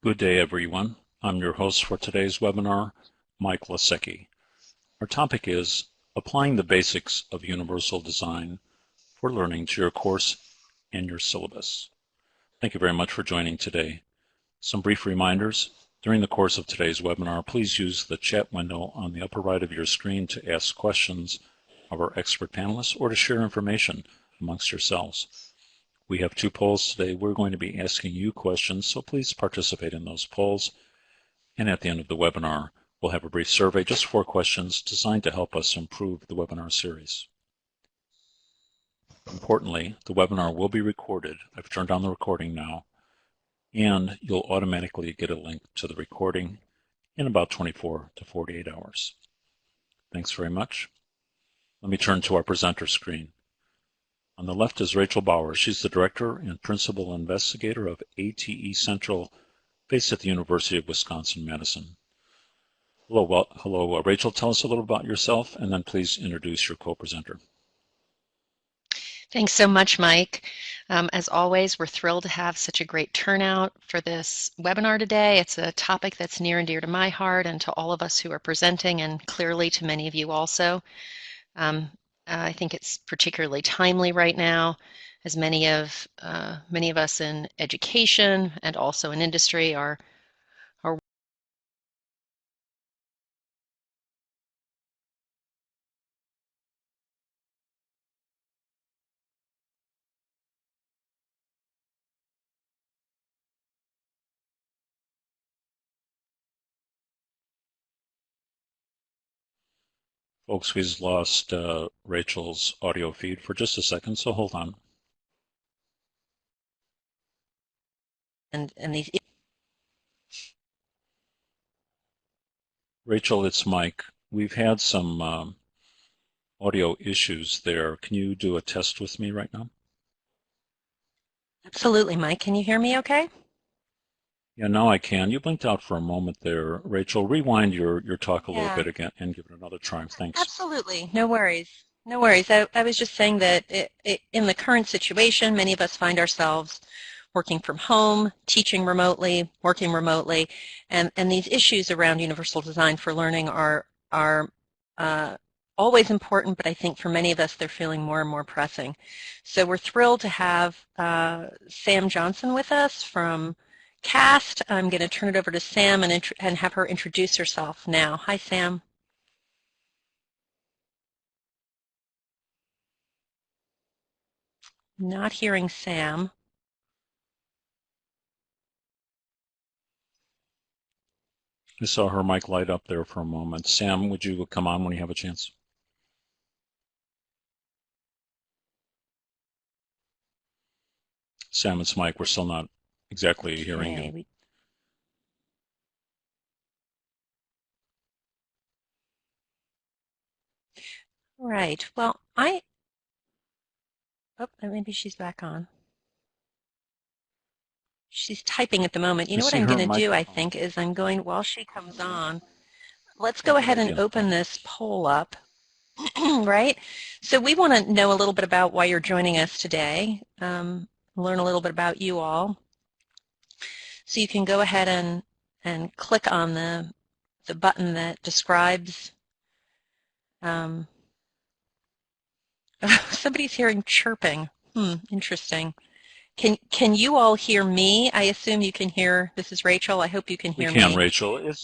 Good day, everyone. I'm your host for today's webinar, Mike Lasecki. Our topic is Applying the Basics of Universal Design for Learning to Your Course and Your Syllabus. Thank you very much for joining today. Some brief reminders. During the course of today's webinar, please use the chat window on the upper right of your screen to ask questions of our expert panelists or to share information amongst yourselves. We have two polls today. We're going to be asking you questions, so please participate in those polls. And at the end of the webinar, we'll have a brief survey, just 4 questions designed to help us improve the webinar series. Importantly, the webinar will be recorded. I've turned on the recording now, and you'll automatically get a link to the recording in about 24 to 48 hours. Thanks very much. Let me turn to our presenter screen. On the left is Rachel Bauer. She's the Director and Principal Investigator of ATE Central, based at the University of Wisconsin-Madison. Hello, Rachel. Tell us a little about yourself, and then please introduce your co-presenter. Thanks so much, Mike. As always, we're thrilled to have such a great turnout for this webinar today. It's a topic that's near and dear to my heart and to all of us who are presenting, and clearly to many of you also. I think it's particularly timely right now, as many of us in education and also in industry are Folks, we've lost Rachel's audio feed for just a second, so hold on. and these. Rachel, it's Mike. We've had some audio issues there. Can you do a test with me right now? Absolutely, Mike. Can you hear me okay? Yeah, now I can. You blinked out for a moment there. Rachel, rewind your talk a little bit again and give it another try. Thanks. Absolutely. No worries. No worries. I was just saying that in the current situation, many of us find ourselves working from home, teaching remotely, working remotely, and these issues around universal design for learning are always important, but I think for many of us they're feeling more and more pressing. So we're thrilled to have Sam Johnson with us from CAST. I'm going to turn it over to Sam and have her introduce herself now. Hi, Sam. Not hearing Sam. I saw her mic light up there for a moment. Sam, would you come on when you have a chance? Sam, it's Mike. We're still not exactly hearing you. Right. Well, maybe she's back on. She's typing at the moment. You know what I'm going to do, I think, is while she comes on, let's go ahead and open this poll up, right? So we want to know a little bit about why you're joining us today, learn a little bit about you all. So you can go ahead and click on the button that describes somebody's hearing chirping. Interesting. Can you all hear me? I assume you can hear. This is Rachel. I hope you can hear me. We can, Rachel. It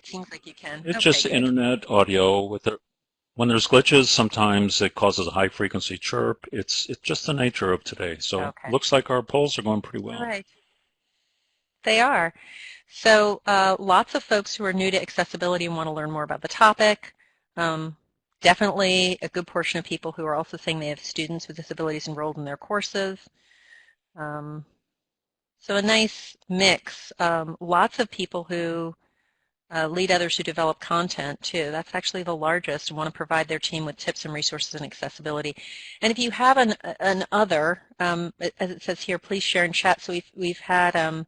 seems like you can. It's just internet audio. When there's glitches, sometimes it causes a high frequency chirp. It's just the nature of today. So looks like our polls are going pretty well. All right. They are. So lots of folks who are new to accessibility and want to learn more about the topic. Definitely a good portion of people who are also saying they have students with disabilities enrolled in their courses. So a nice mix. Lots of people who lead others who develop content too. That's actually the largest and want to provide their team with tips and resources and accessibility. And if you have an other, as it says here, please share in chat. So we've had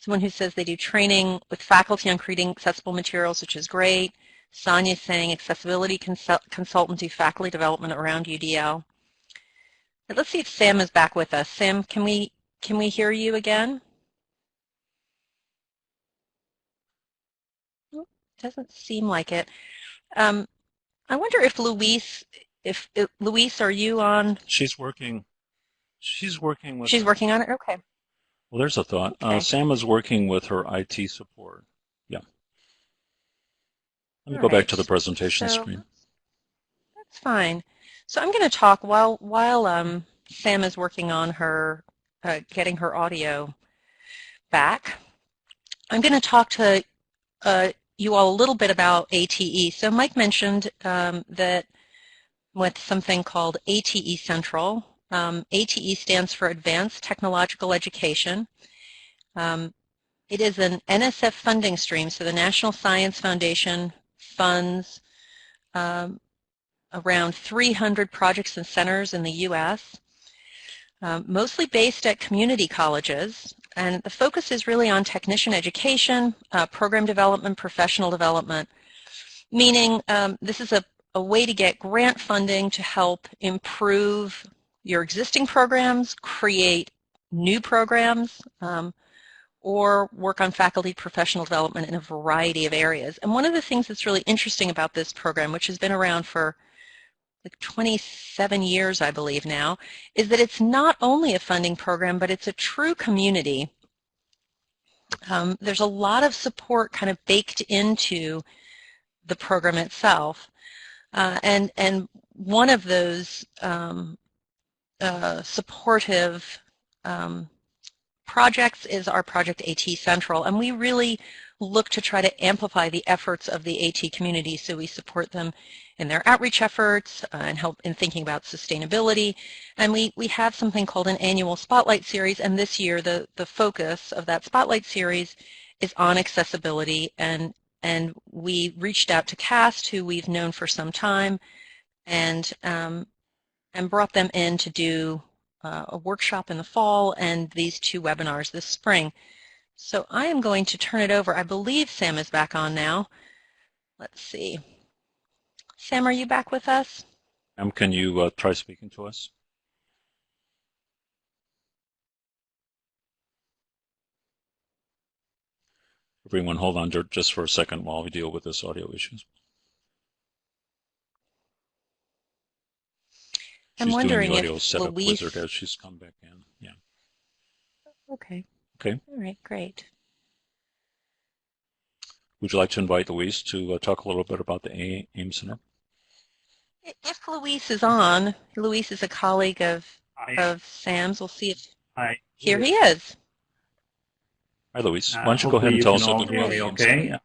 someone who says they do training with faculty on creating accessible materials, which is great. Sonia's saying accessibility consultant do faculty development around UDL. But let's see if Sam is back with us. Sam, can we hear you again? Doesn't seem like it. I wonder if Luis, are you on? She's working. She's working with. She's working on it? Okay. Well, there's a thought. Okay. Sam is working with her IT support. Yeah. Let me All go back to the right. presentation So screen. that's fine. So I'm going to talk while Sam is working on her getting her audio back. I'm going to talk to you all a little bit about ATE. So Mike mentioned that with something called ATE Central. ATE stands for Advanced Technological Education. It is an NSF funding stream, so the National Science Foundation funds around 300 projects and centers in the U.S., mostly based at community colleges, and the focus is really on technician education, program development, professional development, meaning this is a way to get grant funding to help improve your existing programs, create new programs, or work on faculty professional development in a variety of areas. And one of the things that's really interesting about this program, which has been around for like 27 years, I believe now, is that it's not only a funding program, but it's a true community. There's a lot of support kind of baked into the program itself. And one of those supportive projects is our project AT Central, and we really look to try to amplify the efforts of the AT community, so we support them in their outreach efforts and help in thinking about sustainability. And we have something called an annual Spotlight Series, and this year the focus of that Spotlight Series is on accessibility, and we reached out to CAST, who we've known for some time, and brought them in to do a workshop in the fall and these 2 webinars this spring. So I am going to turn it over. I believe Sam is back on now. Let's see. Sam, are you back with us? Can you try speaking to us? Everyone, hold on just for a second while we deal with this audio issues. I'm She's doing wondering the audio if setup Luis... wizard as she's come back in. Yeah. Okay. Okay. All right, great. Would you like to invite Luis to talk a little bit about the AEM Center? If Luis is on, Luis is a colleague of Sam's. We'll see if... Hi. Here he is. Hi, Luis. Why don't you go ahead Hopefully and you tell can us a all bit hear about me the AEM okay. Center?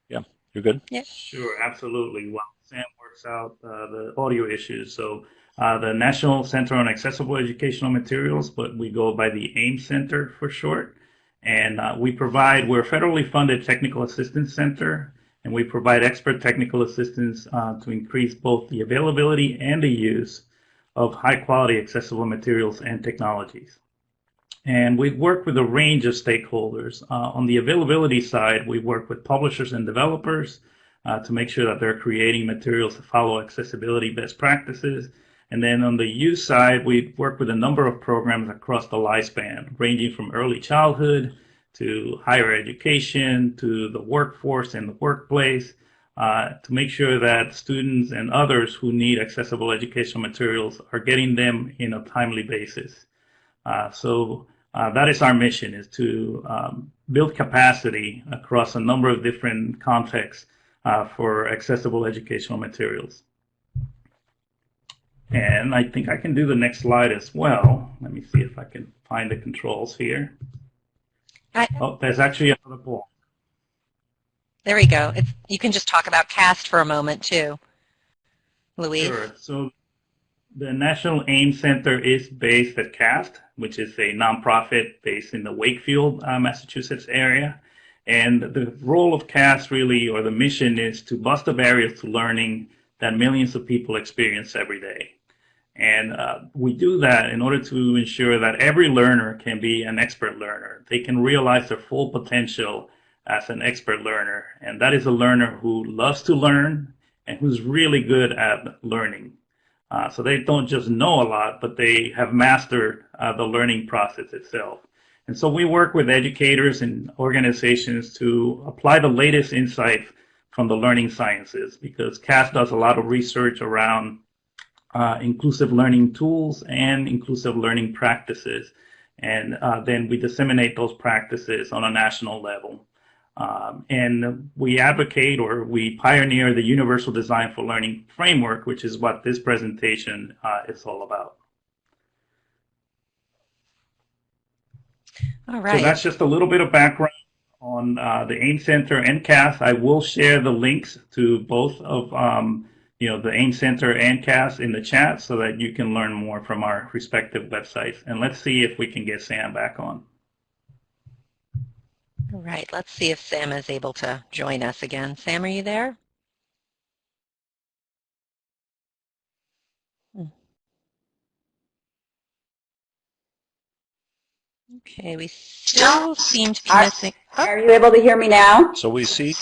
Yeah, you're good? Yeah. Sure, absolutely. Well, Sam works out the audio issues. So the National Center on Accessible Educational Materials, but we go by the AIM Center for short. And we're a federally funded technical assistance center, and we provide expert technical assistance to increase both the availability and the use of high quality accessible materials and technologies. And we've worked with a range of stakeholders. On the availability side, we work with publishers and developers to make sure that they're creating materials that follow accessibility best practices. And then on the use side, we work with a number of programs across the lifespan, ranging from early childhood to higher education to the workforce and the workplace, to make sure that students and others who need accessible educational materials are getting them in a timely basis. So that is our mission, is to build capacity across a number of different contexts for accessible educational materials. And I think I can do the next slide as well. Let me see if I can find the controls here. Oh, there's actually another poll. There we go. You can just talk about CAST for a moment, too, Luis. Sure. So the National AEM Center is based at CAST, which is a nonprofit based in the Wakefield, Massachusetts area. And the role of CAST really, or the mission, is to bust the barriers to learning that millions of people experience every day. And we do that in order to ensure that every learner can be an expert learner. They can realize their full potential as an expert learner. And that is a learner who loves to learn and who's really good at learning. So they don't just know a lot, but they have mastered the learning process itself. And so we work with educators and organizations to apply the latest insight from the learning sciences, because CAS does a lot of research around inclusive learning tools and inclusive learning practices. And then we disseminate those practices on a national level. And we advocate, or we pioneer, the Universal Design for Learning framework, which is what this presentation is all about. All right. So that's just a little bit of background on the AIM Center and CAS. I will share the links to both of the AIM Center and CAS in the chat so that you can learn more from our respective websites. And let's see if we can get Sam back on. All right, let's see if Sam is able to join us again. Sam, are you there? Okay, we still seem to be missing. Oh. Are you able to hear me now? So we see.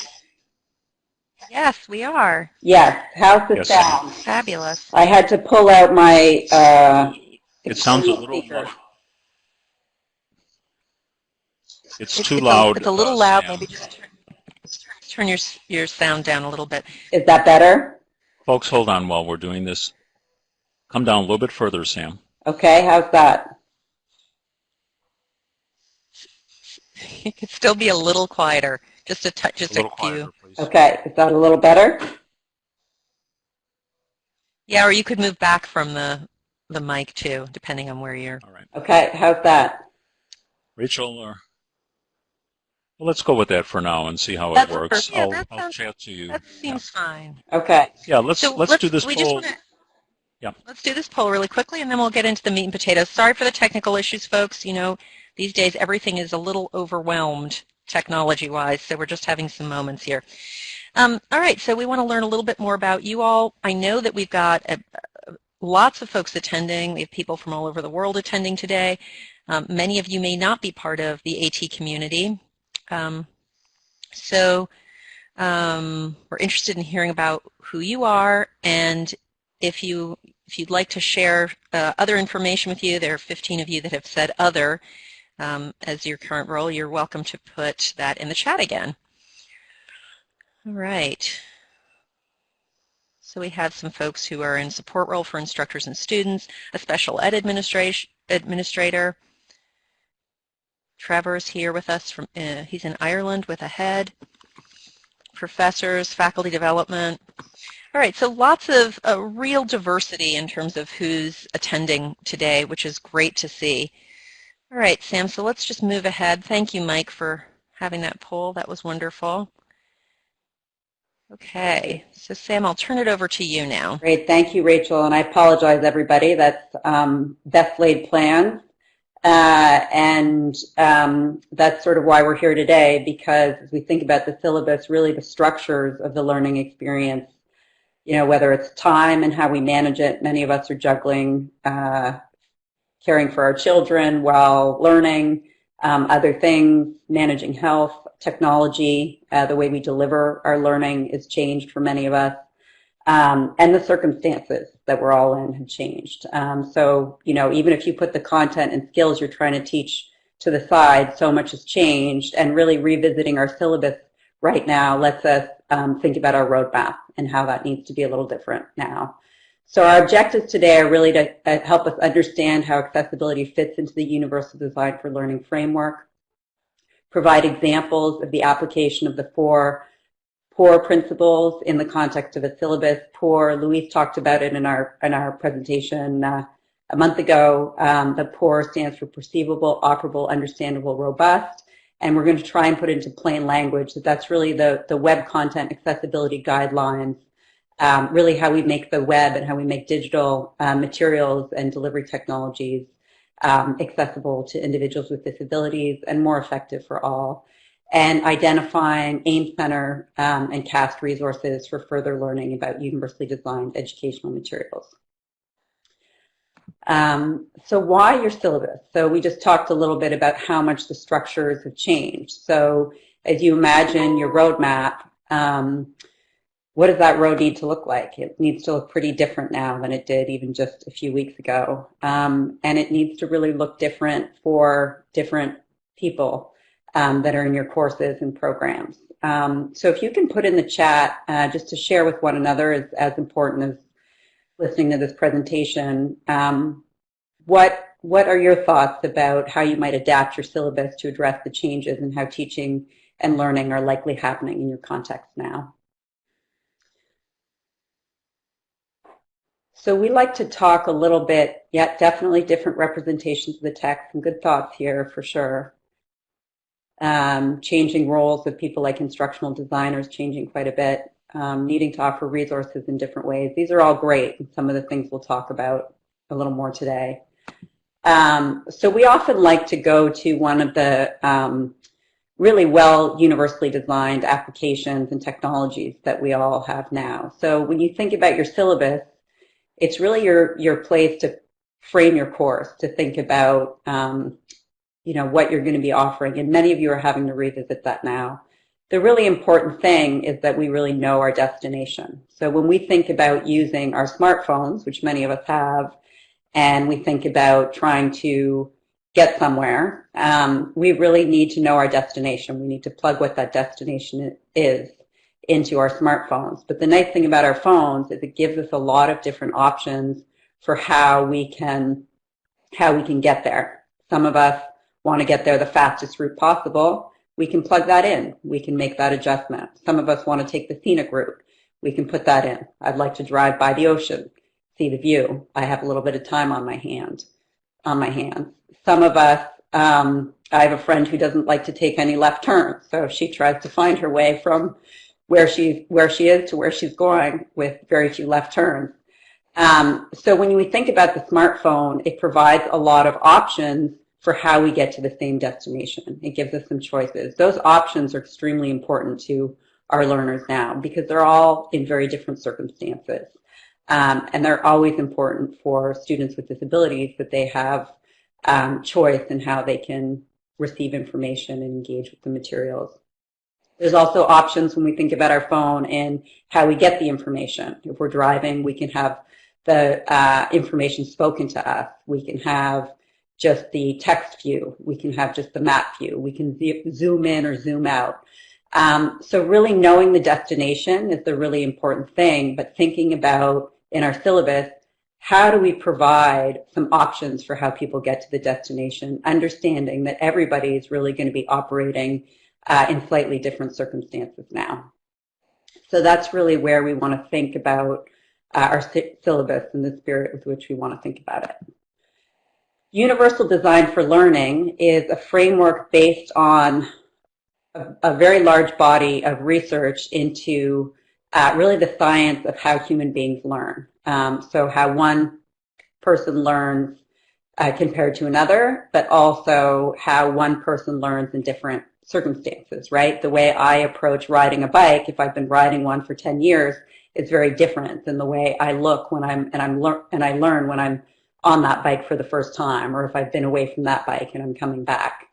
Yes, we are. Yes. How's the sound? Fabulous. I had to pull out my. It sounds a little more. It's too loud. It's a little loud. Maybe just turn your sound down a little bit. Is that better? Folks, hold on while we're doing this. Come down a little bit further, Sam. Okay, how's that? You could still be a little quieter, just a touch, just a few. Quieter, please. Okay, is that a little better? Yeah, or you could move back from the mic too, depending on where you're. All right. Okay, how's that? Rachel, well, let's go with that for now and see how it That's works. perfect. Yeah, I'll chat to you. That seems fine. Okay. Yeah, let's do this poll. Yeah. Let's do this poll really quickly, and then we'll get into the meat and potatoes. Sorry for the technical issues, folks. You know, these days everything is a little overwhelmed technology-wise, so we're just having some moments here. All right, so we want to learn a little bit more about you all. I know that we've got lots of folks attending. We have people from all over the world attending today. Many of you may not be part of the AT community. So we're interested in hearing about who you are, and if you'd like to share other information with you, there are 15 of you that have said other as your current role. You're welcome to put that in the chat again. All right. So we have some folks who are in support role for instructors and students, a special ed administrator. Trevor's here with us. He's in Ireland with a head. Professors, faculty development. All right, so lots of real diversity in terms of who's attending today, which is great to see. All right, Sam, so let's just move ahead. Thank you, Mike, for having that poll. That was wonderful. Okay, so Sam, I'll turn it over to you now. Great, thank you, Rachel, and I apologize, everybody. That's best laid plans. And that's sort of why we're here today, because as we think about the syllabus, really the structures of the learning experience, you know, whether it's time and how we manage it, many of us are juggling caring for our children while learning, other things, managing health, technology, the way we deliver our learning is changed for many of us. And the circumstances that we're all in have changed. So, you know, even if you put the content and skills you're trying to teach to the side, so much has changed, and really revisiting our syllabus right now lets us think about our roadmap and how that needs to be a little different now. So our objectives today are really to help us understand how accessibility fits into the Universal Design for Learning framework, provide examples of the application of the 4 POUR principles in the context of a syllabus. POUR, Luis talked about it in our presentation a month ago. The POUR stands for Perceivable, Operable, Understandable, Robust. And we're going to try and put into plain language that that's really the web content accessibility guidelines, really how we make the web and how we make digital materials and delivery technologies accessible to individuals with disabilities and more effective for all, and identifying AIM Center and CAST resources for further learning about universally designed educational materials. So why your syllabus? So we just talked a little bit about how much the structures have changed. So as you imagine your roadmap, what does that road need to look like? It needs to look pretty different now than it did even just a few weeks ago. And it needs to really look different for different people that are in your courses and programs. So if you can put in the chat, just to share with one another is as important as listening to this presentation, what are your thoughts about how you might adapt your syllabus to address the changes and how teaching and learning are likely happening in your context now? So we like to talk a little bit, yeah, definitely different representations of the text, and good thoughts here for sure. Changing roles of people like instructional designers changing quite a bit, needing to offer resources in different ways. These are all great, and some of the things we'll talk about a little more today. So we often like to go to one of the really well universally designed applications and technologies that we all have now. So when you think about your syllabus, it's really your place to frame your course, to think about what you're going to be offering, and many of you are having to revisit that now. The really important thing is that we really know our destination. So when we think about using our smartphones, which many of us have, and we think about trying to get somewhere, we really need to know our destination. We need to plug what that destination is into our smartphones. But the nice thing about our phones is it gives us a lot of different options for how we can get there. Some of us want to get there the fastest route possible. We can plug that in. We can make that adjustment. Some of us want to take the scenic route. We can put that in. I'd like to drive by the ocean, see the view. I have a little bit of time on my hands. Some of us, I have a friend who doesn't like to take any left turns, so she tries to find her way from where she is to where she's going with very few left turns. So when we think about the smartphone, it provides a lot of options for how we get to the same destination. It gives us some choices. Those options are extremely important to our learners now because they're all in very different circumstances. And they're always important for students with disabilities that they have choice in how they can receive information and engage with the materials. There's also options when we think about our phone and how we get the information. If we're driving, we can have the information spoken to us. We can have just the text view. We can have just the map view. We can zoom in or zoom out. So really knowing the destination is the really important thing, but thinking about in our syllabus, how do we provide some options for how people get to the destination, understanding that everybody is really going to be operating in slightly different circumstances now. So that's really where we want to think about our syllabus and the spirit with which we want to think about it. Universal Design for Learning is a framework based on a very large body of research into really the science of how human beings learn. So how one person learns compared to another, but also how one person learns in different circumstances, right? The way I approach riding a bike, if I've been riding one for 10 years, is very different than the way I look when I learn when I'm on that bike for the first time, or if I've been away from that bike and I'm coming back.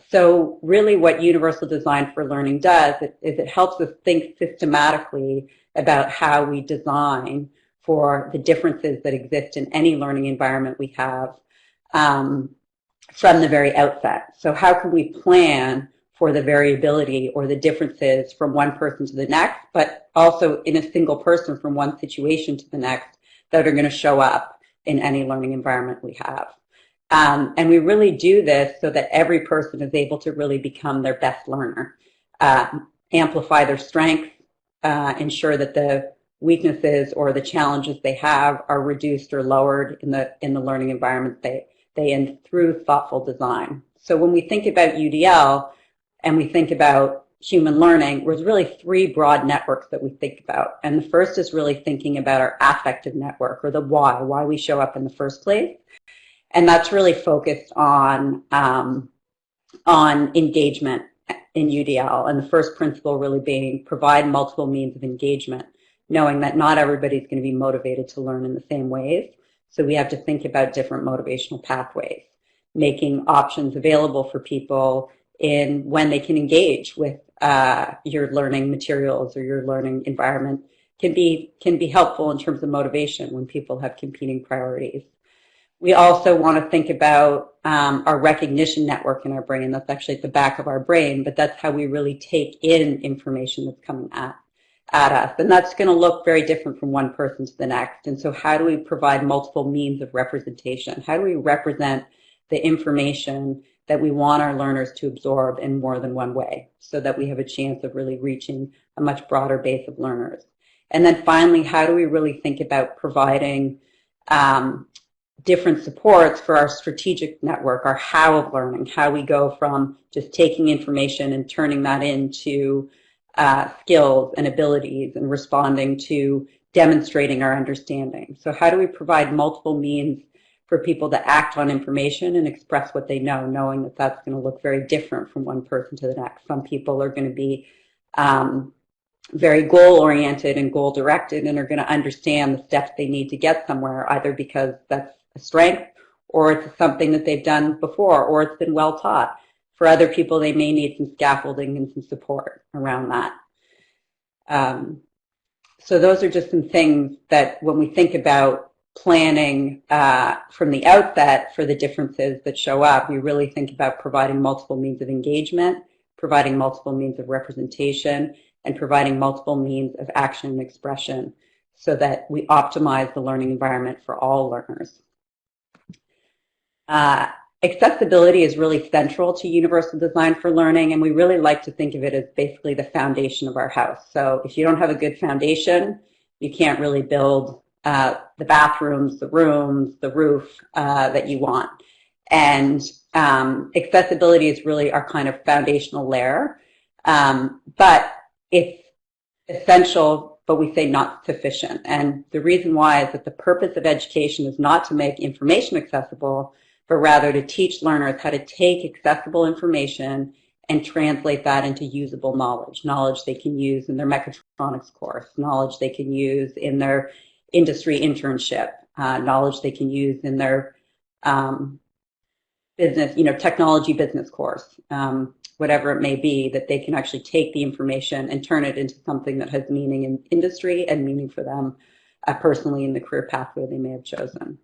So really what Universal Design for Learning does is it helps us think systematically about how we design for the differences that exist in any learning environment we have from the very outset. So how can we plan for the variability or the differences from one person to the next, but also in a single person from one situation to the next that are going to show up in any learning environment we have. And we really do this so that every person is able to really become their best learner, amplify their strengths, ensure that the weaknesses or the challenges they have are reduced or lowered in the learning environment they in through thoughtful design. So when we think about UDL and we think about human learning, there's really three broad networks that we think about. And the first is really thinking about our affective network, or the why we show up in the first place. And that's really focused on engagement in UDL. And the first principle really being provide multiple means of engagement, knowing that not everybody's going to be motivated to learn in the same ways. So we have to think about different motivational pathways, making options available for people in when they can engage with your learning materials or your learning environment can be helpful in terms of motivation when people have competing priorities. We also want to think about our recognition network in our brain. That's actually at the back of our brain, but that's how we really take in information that's coming at us. And that's going to look very different from one person to the next. And so how do we provide multiple means of representation? How do we represent the information that we want our learners to absorb in more than one way so that we have a chance of really reaching a much broader base of learners? And then finally, how do we really think about providing different supports for our strategic network, our how of learning, how we go from just taking information and turning that into skills and abilities and responding to demonstrating our understanding. So how do we provide multiple means for people to act on information and express what they know, knowing that that's going to look very different from one person to the next. Some people are going to be very goal-oriented and goal-directed and are going to understand the steps they need to get somewhere, either because that's a strength or it's something that they've done before or it's been well taught. For other people, they may need some scaffolding and some support around that. So those are just some things that when we think about planning from the outset for the differences that show up, we really think about providing multiple means of engagement, providing multiple means of representation, and providing multiple means of action and expression so that we optimize the learning environment for all learners. Accessibility is really central to universal design for learning, and we really like to think of it as basically the foundation of our house. So if you don't have a good foundation, you can't really build the bathrooms, the rooms, the roof that you want. And accessibility is really our kind of foundational layer, but it's essential, but we say not sufficient. And the reason why is that the purpose of education is not to make information accessible, but rather to teach learners how to take accessible information and translate that into usable knowledge, knowledge they can use in their mechatronics course, knowledge they can use in their industry internship, knowledge they can use in their business, technology business course, whatever it may be, that they can actually take the information and turn it into something that has meaning in industry and meaning for them personally in the career pathway they may have chosen.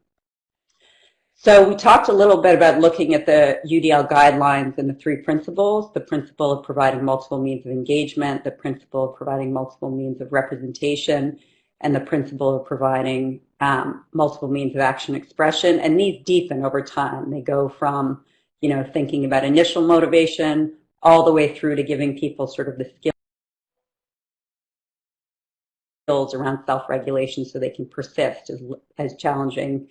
So we talked a little bit about looking at the UDL guidelines and the three principles, the principle of providing multiple means of engagement, the principle of providing multiple means of representation, and the principle of providing multiple means of action expression. And these deepen over time. They go from, thinking about initial motivation all the way through to giving people sort of the skills around self-regulation so they can persist as challenging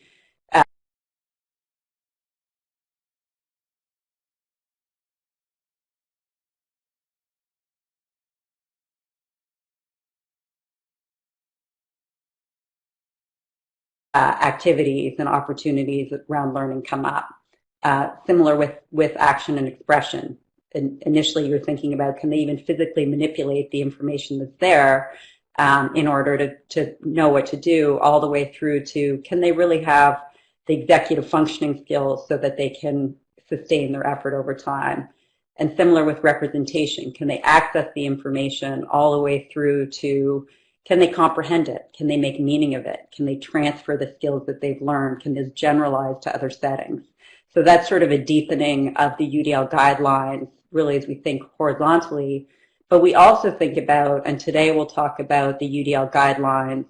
activities and opportunities around learning come up. Similar with action and expression. Initially, you're thinking about, can they even physically manipulate the information that's there in order to know what to do, all the way through to, can they really have the executive functioning skills so that they can sustain their effort over time? And similar with representation, can they access the information all the way through to, can they comprehend it? Can they make meaning of it? Can they transfer the skills that they've learned? Can this generalize to other settings? So that's sort of a deepening of the UDL guidelines, really, as we think horizontally. But we also think about, and today we'll talk about the UDL guidelines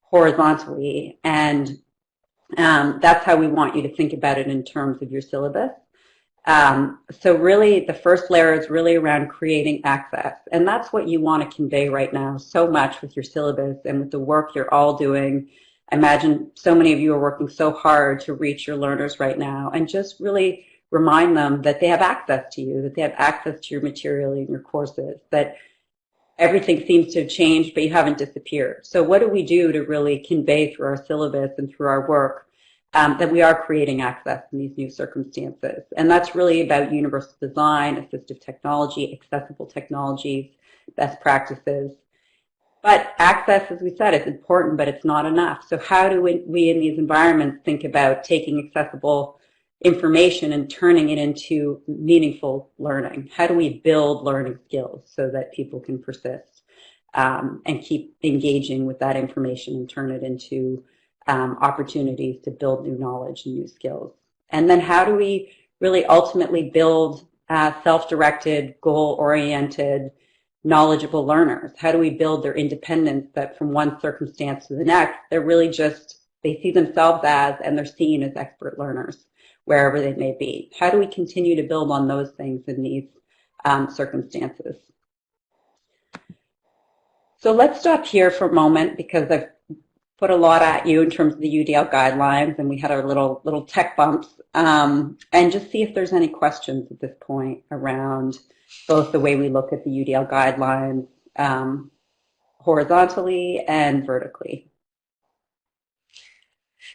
horizontally, and that's how we want you to think about it in terms of your syllabus. So really, the first layer is really around creating access, and that's what you want to convey right now so much with your syllabus and with the work you're all doing. I imagine so many of you are working so hard to reach your learners right now, and just really remind them that they have access to you, that they have access to your material and your courses, that everything seems to have changed, but you haven't disappeared. So what do we do to really convey through our syllabus and through our work that we are creating access in these new circumstances? And that's really about universal design, assistive technology, accessible technologies, best practices. But access, as we said, is important, but it's not enough. So how do we in these environments think about taking accessible information and turning it into meaningful learning? How do we build learning skills so that people can persist and keep engaging with that information and turn it into opportunities to build new knowledge and new skills. And then how do we really ultimately build self-directed, goal-oriented, knowledgeable learners? How do we build their independence that from one circumstance to the next, they're really just, they see themselves as and they're seen as expert learners wherever they may be? How do we continue to build on those things in these circumstances? So let's stop here for a moment because I've put a lot at you in terms of the UDL guidelines, and we had our little tech bumps, and just see if there's any questions at this point around both the way we look at the UDL guidelines horizontally and vertically.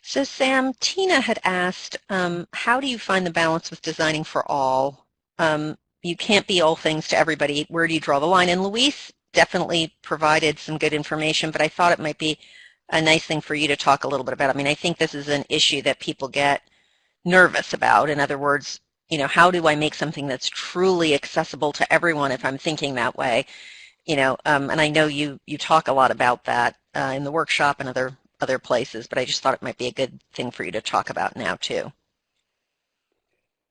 So Sam, Tina had asked, how do you find the balance with designing for all? You can't be all things to everybody. Where do you draw the line? And Luis definitely provided some good information, but I thought it might be a nice thing for you to talk a little bit about. I mean, I think this is an issue that people get nervous about. In other words, you know, how do I make something that's truly accessible to everyone if I'm thinking that way? You know, and I know you talk a lot about that in the workshop and other places, but I just thought it might be a good thing for you to talk about now too.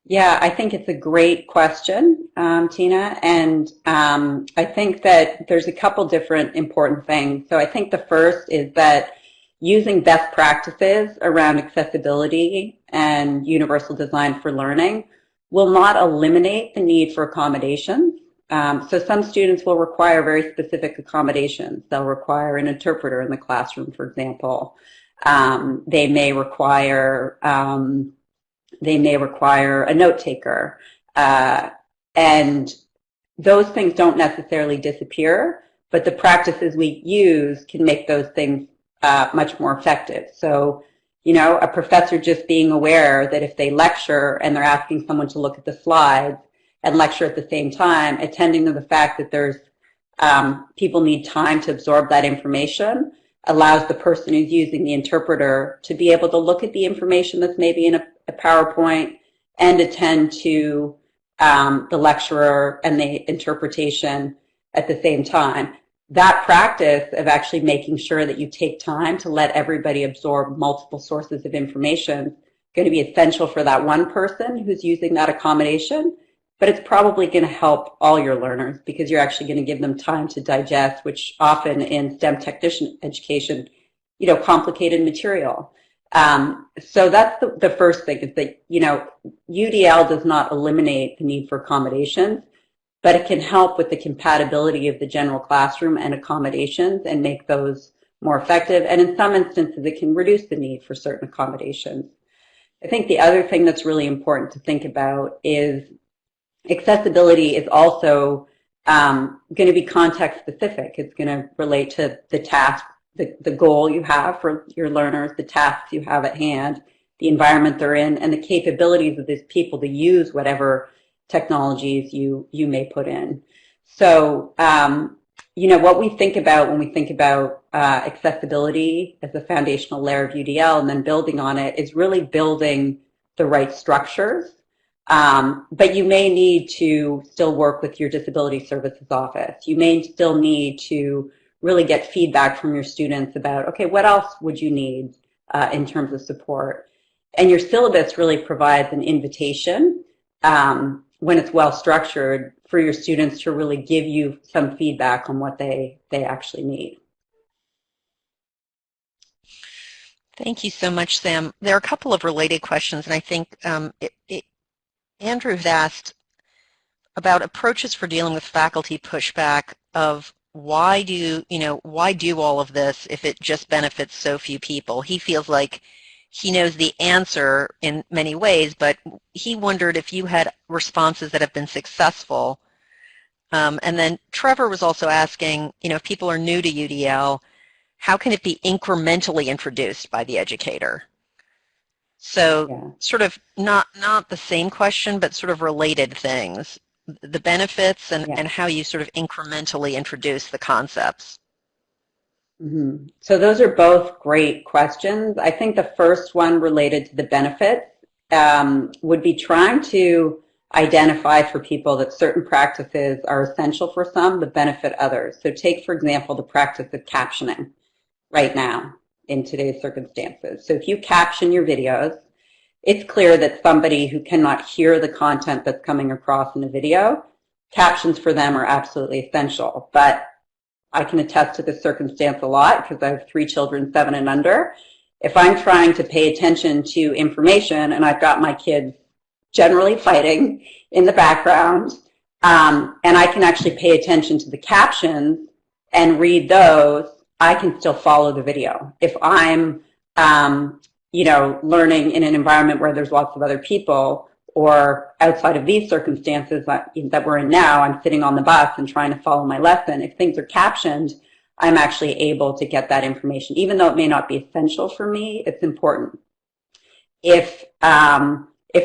Yeah, I think it's a great question, Tina, and I think that there's a couple different important things. So I think the first is that using best practices around accessibility and universal design for learning will not eliminate the need for accommodations. So some students will require very specific accommodations. They'll require an interpreter in the classroom, for example. They may require a note taker, and those things don't necessarily disappear, but the practices we use can make those things much more effective. So, you know, a professor just being aware that if they lecture and they're asking someone to look at the slides and lecture at the same time, attending to the fact that there's people need time to absorb that information allows the person who's using the interpreter to be able to look at the information that's maybe in a PowerPoint and attend to the lecturer and the interpretation at the same time. That practice of actually making sure that you take time to let everybody absorb multiple sources of information is going to be essential for that one person who's using that accommodation, but it's probably going to help all your learners because you're actually going to give them time to digest, which often in STEM technician education, you know, complicated material. So that's the first thing is that, you know, UDL does not eliminate the need for accommodations, but it can help with the compatibility of the general classroom and accommodations and make those more effective. And in some instances, it can reduce the need for certain accommodations. I think the other thing that's really important to think about is accessibility is also going to be context specific. It's going to relate to the task, the goal you have for your learners, the tasks you have at hand, the environment they're in, and the capabilities of these people to use whatever technologies you may put in. So, you know, what we think about when we think about accessibility as a foundational layer of UDL and then building on it is really building the right structures. But you may need to still work with your disability services office. You may still need to really get feedback from your students about, okay, what else would you need in terms of support? And your syllabus really provides an invitation when it's well structured for your students to really give you some feedback on what they actually need. Thank you so much, Sam. There are a couple of related questions, and I think Andrew had asked about approaches for dealing with faculty pushback of why do all of this if it just benefits so few people? He feels like he knows the answer in many ways, but he wondered if you had responses that have been successful. And then Trevor was also asking, you know, if people are new to UDL, how can it be incrementally introduced by the educator? So yeah. Sort of not the same question, but sort of related things, the benefits and how you sort of incrementally introduce the concepts. Mm-hmm. So those are both great questions. I think the first one related to the benefits would be trying to identify for people that certain practices are essential for some but benefit others. So take, for example, the practice of captioning right now. in today's circumstances. So if you caption your videos, it's clear that somebody who cannot hear the content that's coming across in the video, captions for them are absolutely essential. But I can attest to this circumstance a lot because I have 3 children, 7 and under. If I'm trying to pay attention to information and I've got my kids generally fighting in the background, and I can actually pay attention to the captions and read those, I can still follow the video. If I'm, you know, learning in an environment where there's lots of other people, or outside of these circumstances that we're in now, I'm sitting on the bus and trying to follow my lesson. If things are captioned, I'm actually able to get that information. Even though it may not be essential for me, it's important. If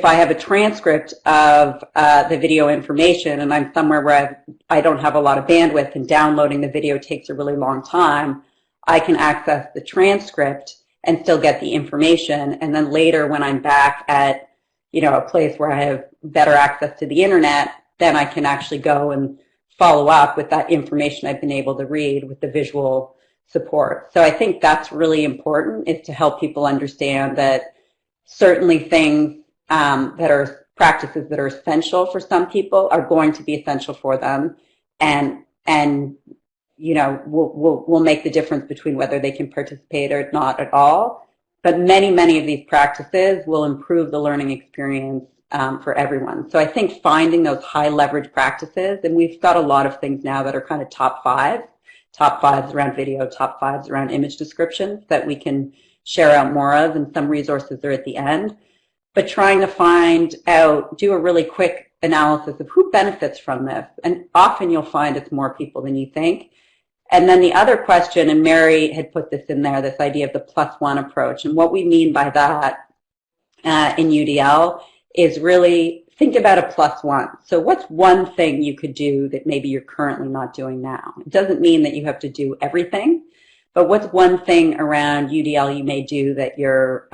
I have a transcript of the video information and I'm somewhere where I don't have a lot of bandwidth and downloading the video takes a really long time, I can access the transcript and still get the information. And then later when I'm back at, you know, a place where I have better access to the internet, then I can actually go and follow up with that information I've been able to read with the visual support. So I think that's really important, is to help people understand that certainly things that are practices that are essential for some people are going to be essential for them, and you know, will make the difference between whether they can participate or not at all. But many of these practices will improve the learning experience for everyone. So I think finding those high leverage practices, and we've got a lot of things now that are kind of top fives around video, top fives around image descriptions that we can share out more of, and some resources are at the end. But trying to find out, do a really quick analysis of who benefits from this. And often you'll find it's more people than you think. And then the other question, and Mary had put this in there, this idea of the +1 approach. And what we mean by that in UDL is really think about a +1. So what's one thing you could do that maybe you're currently not doing now? It doesn't mean that you have to do everything, but what's one thing around UDL you may do that you're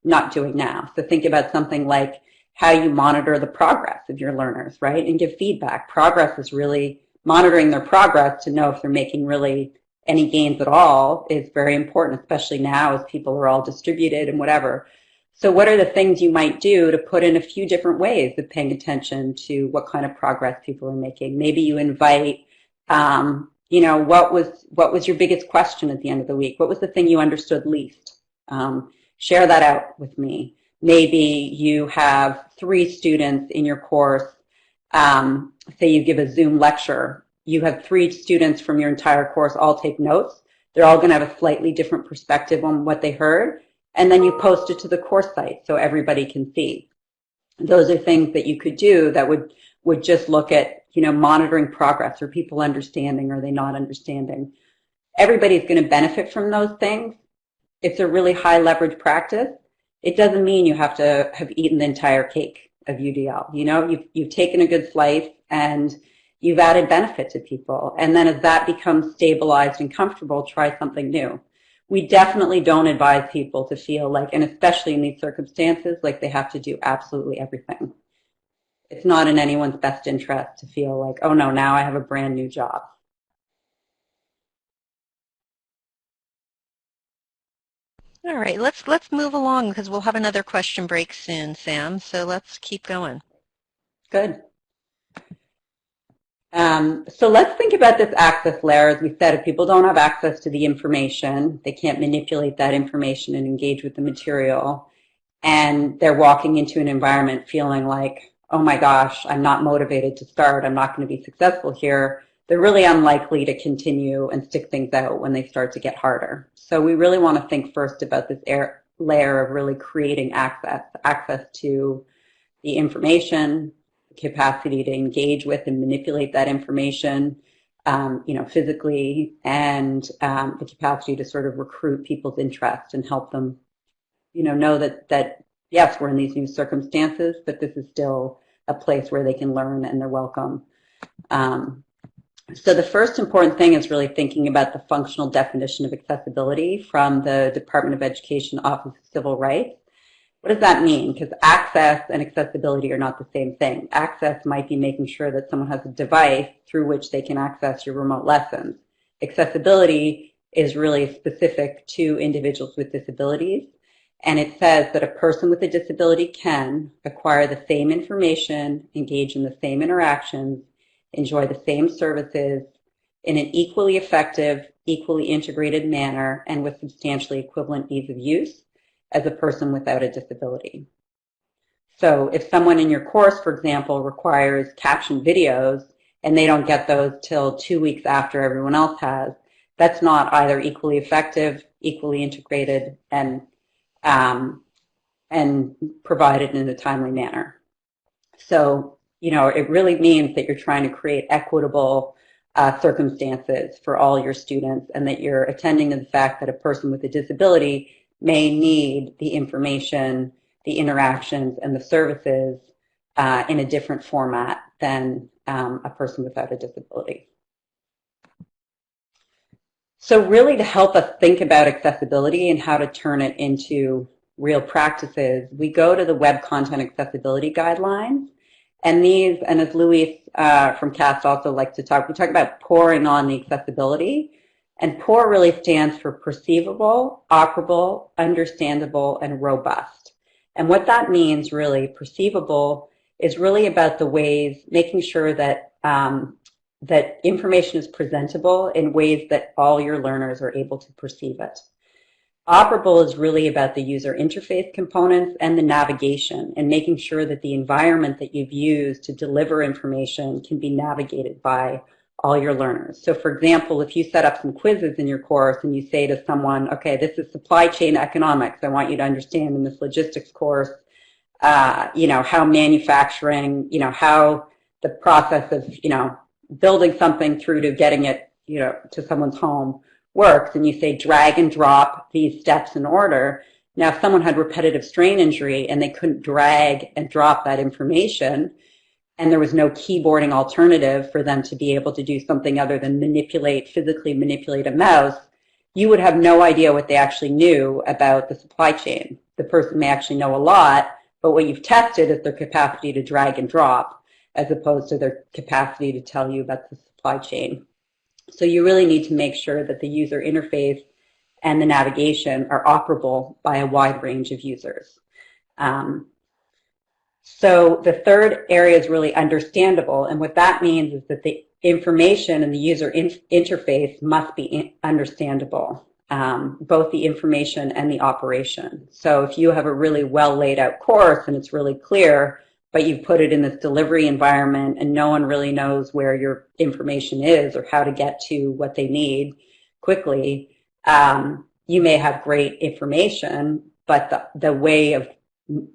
not doing now? So think about something like how you monitor the progress of your learners, right? And give feedback. Progress is really monitoring their progress to know if they're making really any gains at all is very important, especially now as people are all distributed and whatever. So what are the things you might do to put in a few different ways of paying attention to what kind of progress people are making? Maybe you invite, you know, what was your biggest question at the end of the week? What was the thing you understood least? Share that out with me. Maybe you have 3 students in your course. Say you give a Zoom lecture. You have 3 students from your entire course all take notes. They're all going to have a slightly different perspective on what they heard. And then you post it to the course site so everybody can see. Those are things that you could do that would just look at, you know, monitoring progress. Are people understanding? Are they not understanding? Everybody's going to benefit from those things. It's a really high leverage practice. It doesn't mean you have to have eaten the entire cake of UDL. You know, you've taken a good slice and you've added benefit to people. And then as that becomes stabilized and comfortable, try something new. We definitely don't advise people to feel like, and especially in these circumstances, like they have to do absolutely everything. It's not in anyone's best interest to feel like, oh no, now I have a brand new job. All right, let's move along because we'll have another question break soon, Sam. So let's keep going. Good. So let's think about this access layer. As we said, if people don't have access to the information, they can't manipulate that information and engage with the material, and they're walking into an environment feeling like, oh my gosh, I'm not motivated to start, I'm not going to be successful here, they're really unlikely to continue and stick things out when they start to get harder. So we really want to think first about this layer of really creating access to the information, capacity to engage with and manipulate that information, you know, physically, and the capacity to sort of recruit people's interest and help them, you know that yes, we're in these new circumstances, but this is still a place where they can learn and they're welcome. So the first important thing is really thinking about the functional definition of accessibility from the Department of Education Office of Civil Rights. What does that mean? Because access and accessibility are not the same thing. Access might be making sure that someone has a device through which they can access your remote lessons. Accessibility is really specific to individuals with disabilities. And it says that a person with a disability can acquire the same information, engage in the same interactions, enjoy the same services in an equally effective, equally integrated manner, and with substantially equivalent ease of use as a person without a disability. So if someone in your course, for example, requires captioned videos and they don't get those till 2 weeks after everyone else has, that's not either equally effective, equally integrated, and provided in a timely manner. So, it really means that you're trying to create equitable circumstances for all your students, and that you're attending to the fact that a person with a disability may need the information, the interactions, and the services in a different format than a person without a disability. So really, to help us think about accessibility and how to turn it into real practices, we go to the Web Content Accessibility Guidelines. And these, and as Luis from CAST also likes to talk, we talk about pouring on the accessibility. And POUR really stands for Perceivable, Operable, Understandable, and Robust. And what that means, really, perceivable is really about the ways, making sure that that information is presentable in ways that all your learners are able to perceive it. Operable is really about the user interface components and the navigation, and making sure that the environment that you've used to deliver information can be navigated by all your learners. So for example, if you set up some quizzes in your course and you say to someone, okay, this is supply chain economics, I want you to understand in this logistics course, how manufacturing, how the process of, building something through to getting it, to someone's home works, and you say drag and drop these steps in order. Now, if someone had repetitive strain injury and they couldn't drag and drop that information, and there was no keyboarding alternative for them to be able to do something other than physically manipulate a mouse, you would have no idea what they actually knew about the supply chain. The person may actually know a lot, but what you've tested is their capacity to drag and drop, as opposed to their capacity to tell you about the supply chain. So you really need to make sure that the user interface and the navigation are operable by a wide range of users. So the third area is really understandable, and what that means is that the information and the user interface must be understandable, both the information and the operation. So if you have a really well laid out course and it's really clear, but you put it in this delivery environment and no one really knows where your information is or how to get to what they need quickly, you may have great information, but the way of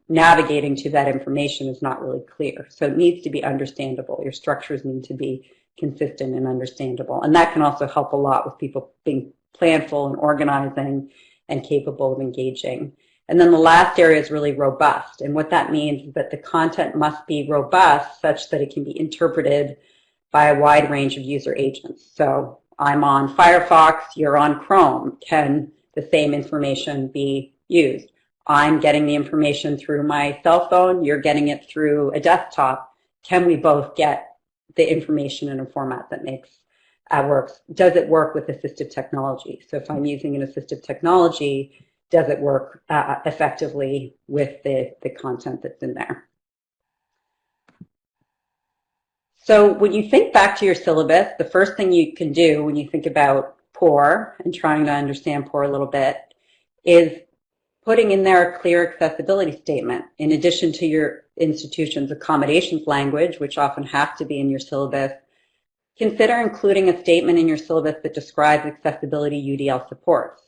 navigating to that information is not really clear. So it needs to be understandable. Your structures need to be consistent and understandable. And that can also help a lot with people being planful and organizing and capable of engaging. And then the last area is really robust. And what that means is that the content must be robust such that it can be interpreted by a wide range of user agents. So I'm on Firefox, you're on Chrome. Can the same information be used? I'm getting the information through my cell phone, you're getting it through a desktop. Can we both get the information in a format that works? Does it work with assistive technology? So if I'm using an assistive technology, does it work effectively with the content that's in there? So when you think back to your syllabus, the first thing you can do when you think about POUR and trying to understand POUR a little bit is putting in there a clear accessibility statement. In addition to your institution's accommodations language, which often have to be in your syllabus, consider including a statement in your syllabus that describes accessibility UDL supports.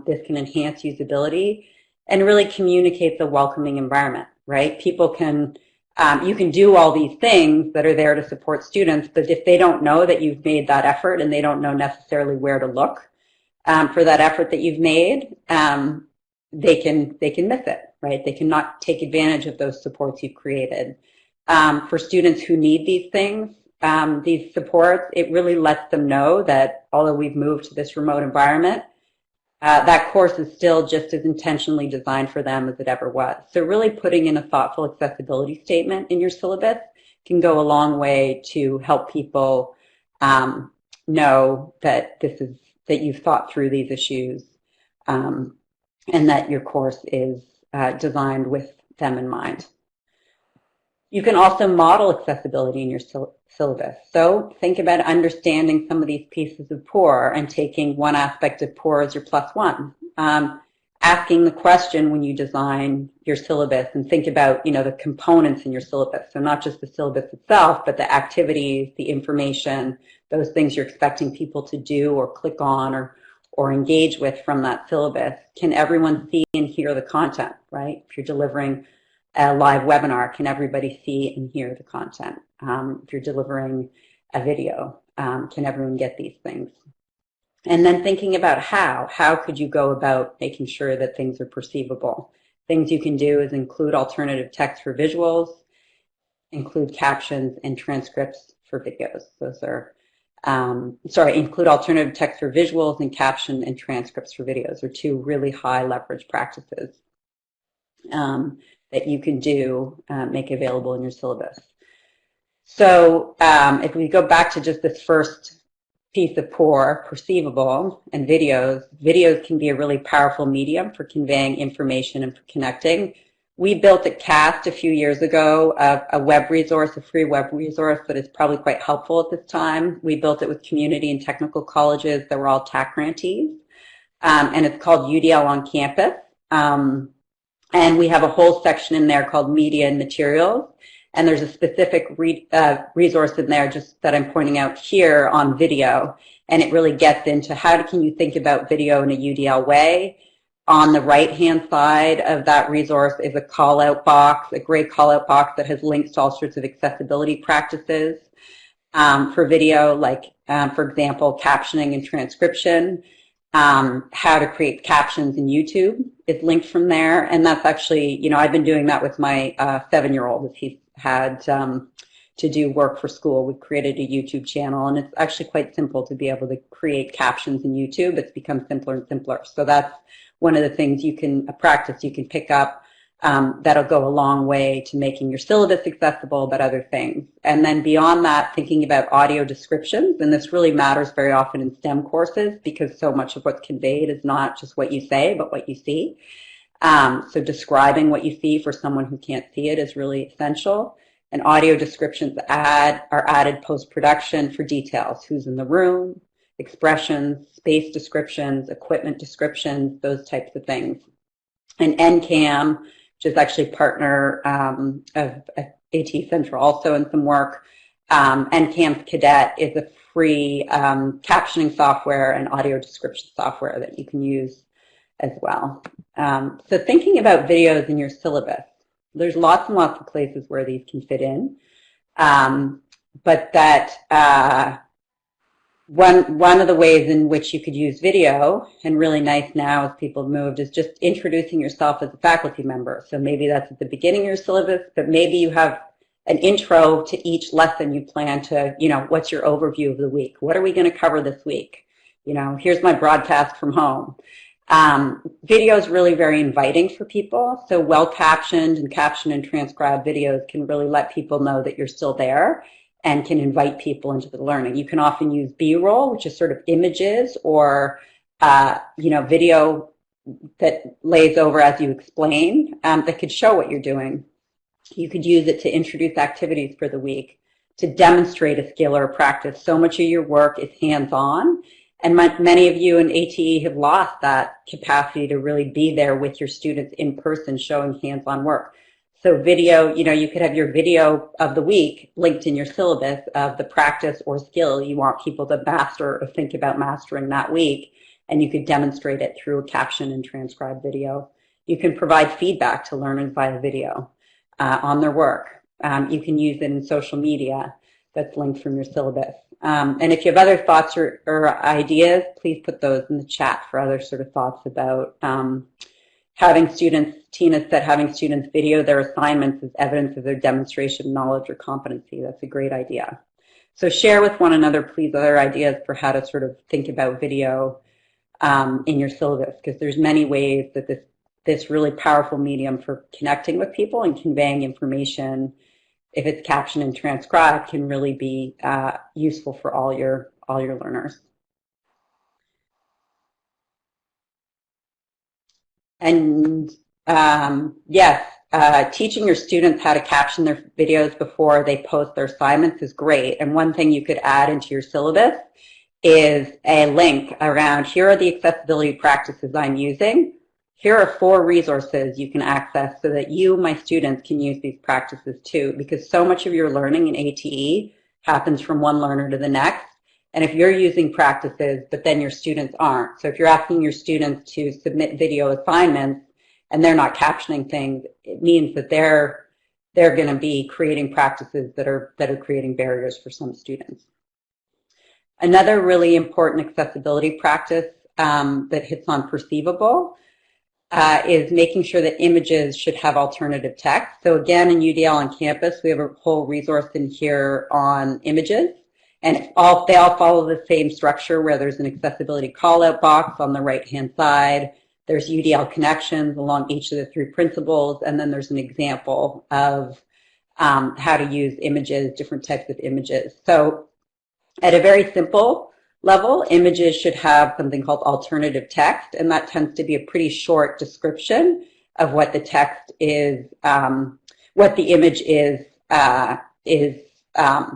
This can enhance usability and really communicate the welcoming environment, right? People can, you can do all these things that are there to support students, but if they don't know that you've made that effort and they don't know necessarily where to look for that effort that you've made, they can miss it, right? They cannot take advantage of those supports you've created. For students who need these things, these supports, it really lets them know that although we've moved to this remote environment, that course is still just as intentionally designed for them as it ever was. So really putting in a thoughtful accessibility statement in your syllabus can go a long way to help people know that this that you've thought through these issues, and that your course is designed with them in mind. You can also model accessibility in your syllabus. So think about understanding some of these pieces of POUR and taking one aspect of POUR as your +1. Asking the question when you design your syllabus, and think about, the components in your syllabus. So not just the syllabus itself, but the activities, the information, those things you're expecting people to do or click on or engage with from that syllabus. Can everyone see and hear the content, right? If you're delivering a live webinar, can everybody see and hear the content? If you're delivering a video, can everyone get these things? And then thinking about how could you go about making sure that things are perceivable? Things you can do is include alternative text for visuals, include captions and transcripts for videos. Those are, include alternative text for visuals and caption and transcripts for videos are two really high leverage practices that you can do, make available in your syllabus. So if we go back to just this first piece of POUR, perceivable, and videos can be a really powerful medium for conveying information and for connecting. We built at CAST a few years ago a web resource, a free web resource that is probably quite helpful at this time. We built it with community and technical colleges that were all TAC grantees, and it's called UDL on Campus. And we have a whole section in there called Media and Materials. And there's a specific resource in there just that I'm pointing out here on video. And it really gets into how can you think about video in a UDL way. On the right-hand side of that resource is a call-out box, a great call-out box that has links to all sorts of accessibility practices for video, like, for example, captioning and transcription. How to create captions in YouTube is linked from there. And that's actually, I've been doing that with my 7-year-old as he's had to do work for school. We've created a YouTube channel, and it's actually quite simple to be able to create captions in YouTube. It's become simpler and simpler. So that's one of the things a practice you can pick up that'll go a long way to making your syllabus accessible, but other things. And then beyond that, thinking about audio descriptions, and this really matters very often in STEM courses because so much of what's conveyed is not just what you say, but what you see. So describing what you see for someone who can't see it is really essential. And audio descriptions are added post-production for details, who's in the room, expressions, space descriptions, equipment descriptions, those types of things. And NCAM, which is actually a partner of AT Central also in some work, NCAM's Cadet is a free captioning software and audio description software that you can use as well. So thinking about videos in your syllabus, there's lots and lots of places where these can fit in, but that one of the ways in which you could use video, and really nice now as people have moved, is just introducing yourself as a faculty member. So maybe that's at the beginning of your syllabus, but maybe you have an intro to each lesson you plan to, what's your overview of the week? What are we going to cover this week? Here's my broadcast from home. Video is really very inviting for people. So well-captioned and captioned and transcribed videos can really let people know that you're still there and can invite people into the learning. You can often use B-roll, which is sort of images or, video that lays over as you explain that could show what you're doing. You could use it to introduce activities for the week, to demonstrate a skill or a practice. So much of your work is hands-on, and many of you in ATE have lost that capacity to really be there with your students in person showing hands-on work. So video, you could have your video of the week linked in your syllabus of the practice or skill you want people to master or think about mastering that week, and you could demonstrate it through a caption and transcribed video. You can provide feedback to learners via video on their work. You can use it in social media that's linked from your syllabus. And if you have other thoughts or ideas, please put those in the chat for other sort of thoughts about having students. Tina said having students video their assignments as evidence of their demonstration of knowledge or competency. That's a great idea. So share with one another, please, other ideas for how to sort of think about video in your syllabus, because there's many ways that this really powerful medium for connecting with people and conveying information, if it's captioned and transcribed, can really be useful for all your learners. And yes, teaching your students how to caption their videos before they post their assignments is great. And one thing you could add into your syllabus is a link around, here are the accessibility practices I'm using. Here are 4 resources you can access so that you, my students, can use these practices too, because so much of your learning in ATE happens from one learner to the next. And if you're using practices, but then your students aren't, so if you're asking your students to submit video assignments and they're not captioning things, it means that they're going to be creating practices that are creating barriers for some students. Another really important accessibility practice that hits on perceivable is making sure that images should have alternative text. So again, in UDL on campus, we have a whole resource in here on images. And they all follow the same structure where there's an accessibility call-out box on the right-hand side. There's UDL connections along each of the 3 principles, and then there's an example of how to use images, different types of images. So at a very simple level, images should have something called alternative text, and that tends to be a pretty short description of what the text is, what the image is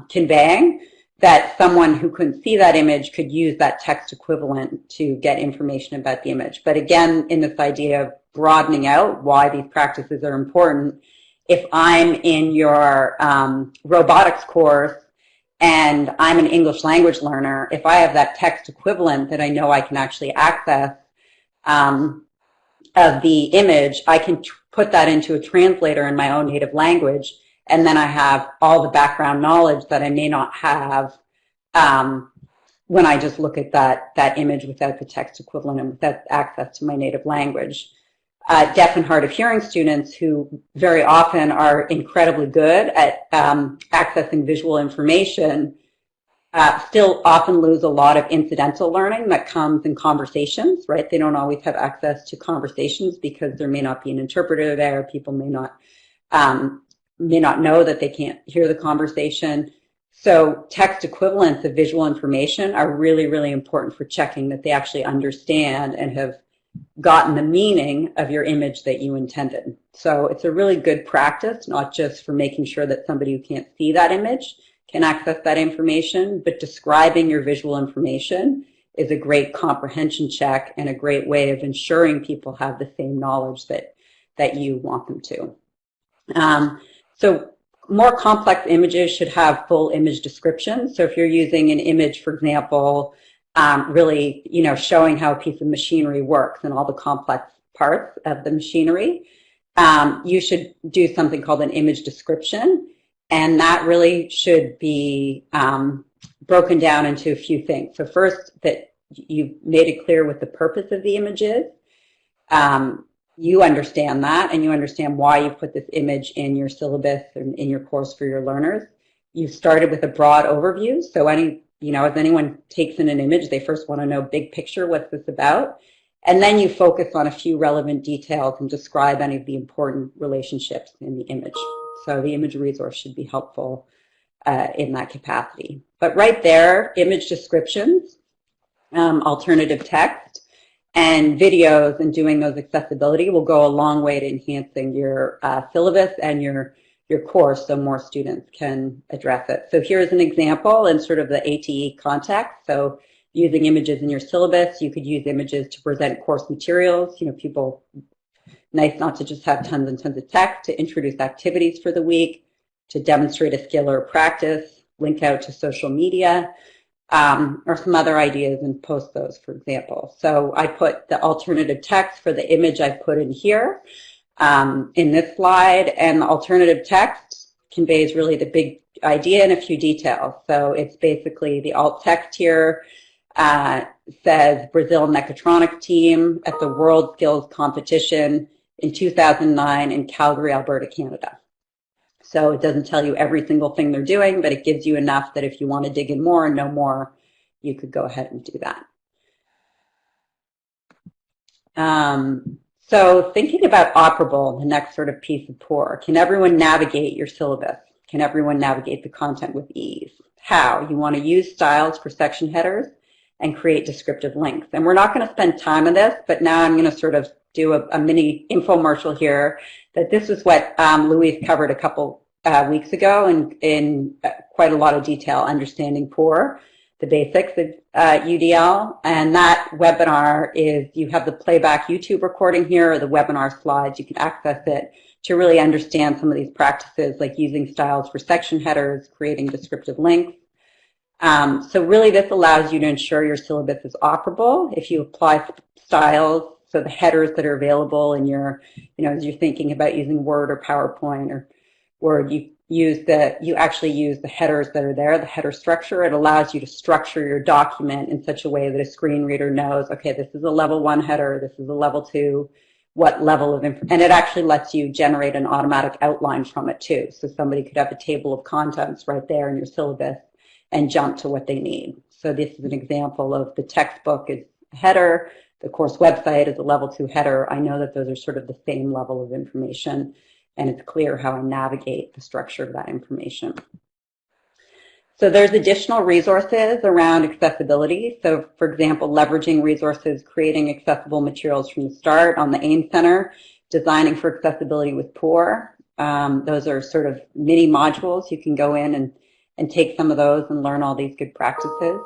conveying, that someone who couldn't see that image could use that text equivalent to get information about the image. But again, in this idea of broadening out why these practices are important, if I'm in your robotics course and I'm an English language learner, if I have that text equivalent that I know I can actually access of the image, I can put that into a translator in my own native language, and then I have all the background knowledge that I may not have when I just look at that image without the text equivalent and without access to my native language. Deaf and hard of hearing students, who very often are incredibly good at accessing visual information, still often lose a lot of incidental learning that comes in conversations, right? They don't always have access to conversations because there may not be an interpreter there. People may not know that they can't hear the conversation. So text equivalents of visual information are really, really important for checking that they actually understand and have gotten the meaning of your image that you intended. So it's a really good practice, not just for making sure that somebody who can't see that image can access that information, but describing your visual information is a great comprehension check and a great way of ensuring people have the same knowledge that you want them to. So more complex images should have full image descriptions. So if you're using an image, for example, really, showing how a piece of machinery works and all the complex parts of the machinery, you should do something called an image description, and that really should be broken down into a few things. So first, that you've made it clear what the purpose of the image is. You understand that, and you understand why you put this image in your syllabus and in your course for your learners. You've started with a broad overview, so if anyone takes in an image, they first want to know big picture, what's this about? And then you focus on a few relevant details and describe any of the important relationships in the image. So the image resource should be helpful in that capacity. But right there, image descriptions, alternative text, and videos, and doing those accessibility will go a long way to enhancing your syllabus and your course so more students can address it. So here's an example in sort of the ATE context. So using images in your syllabus, you could use images to present course materials. People, nice not to just have tons and tons of text, to introduce activities for the week, to demonstrate a skill or a practice, link out to social media, or some other ideas and post those, for example. So I put the alternative text for the image I've put in here in this slide, and the alternative text conveys really the big idea and a few details. So it's basically the alt text here says Brazil mechatronics team at the World Skills Competition in 2009 in Calgary, Alberta, Canada. So it doesn't tell you every single thing they're doing, but it gives you enough that if you want to dig in more and know more, you could go ahead and do that. So thinking about Operable, the next sort of piece of pour, can everyone navigate your syllabus? Can everyone navigate the content with ease? How? You want to use styles for section headers and create descriptive links. And we're not going to spend time on this, but now I'm going to sort of do a mini infomercial here, that this is what Louise covered a couple weeks ago in quite a lot of detail, understanding POUR, the basics of UDL. And that webinar is, you have the playback YouTube recording here, or the webinar slides. You can access it to really understand some of these practices, like using styles for section headers, creating descriptive links. So really this allows you to ensure your syllabus is operable. If you apply styles, so the headers that are available in your, as you're thinking about using Word or PowerPoint or Word, you actually use the headers that are there, the header structure. It allows you to structure your document in such a way that a screen reader knows, okay, this is a level 1 header, this is a level 2, what level of information, and it actually lets you generate an automatic outline from it too. So somebody could have a table of contents right there in your syllabus and jump to what they need. So this is an example of the textbook is a header, the course website is a level 2 header. I know that those are sort of the same level of information, and it's clear how I navigate the structure of that information. So there's additional resources around accessibility. So for example, leveraging resources, creating accessible materials from the start on the AEM Center, designing for accessibility with POUR. Those are sort of mini modules. You can go in and take some of those and learn all these good practices.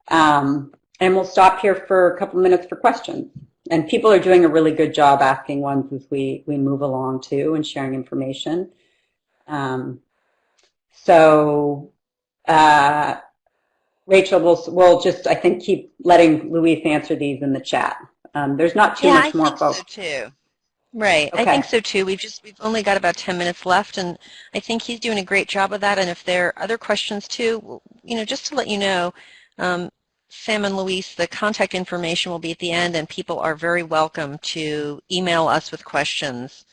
And we'll stop here for a couple minutes for questions. And people are doing a really good job asking ones as we move along too, and sharing information. Rachel, we'll just, I think, keep letting Louise answer these in the chat. There's not too much more, folks. I think so too. Right, okay. I think so too. We've only got about 10 minutes left, and I think he's doing a great job of that. And if there are other questions too, just to let you know, Sam and Luis, the contact information will be at the end, and people are very welcome to email us with questions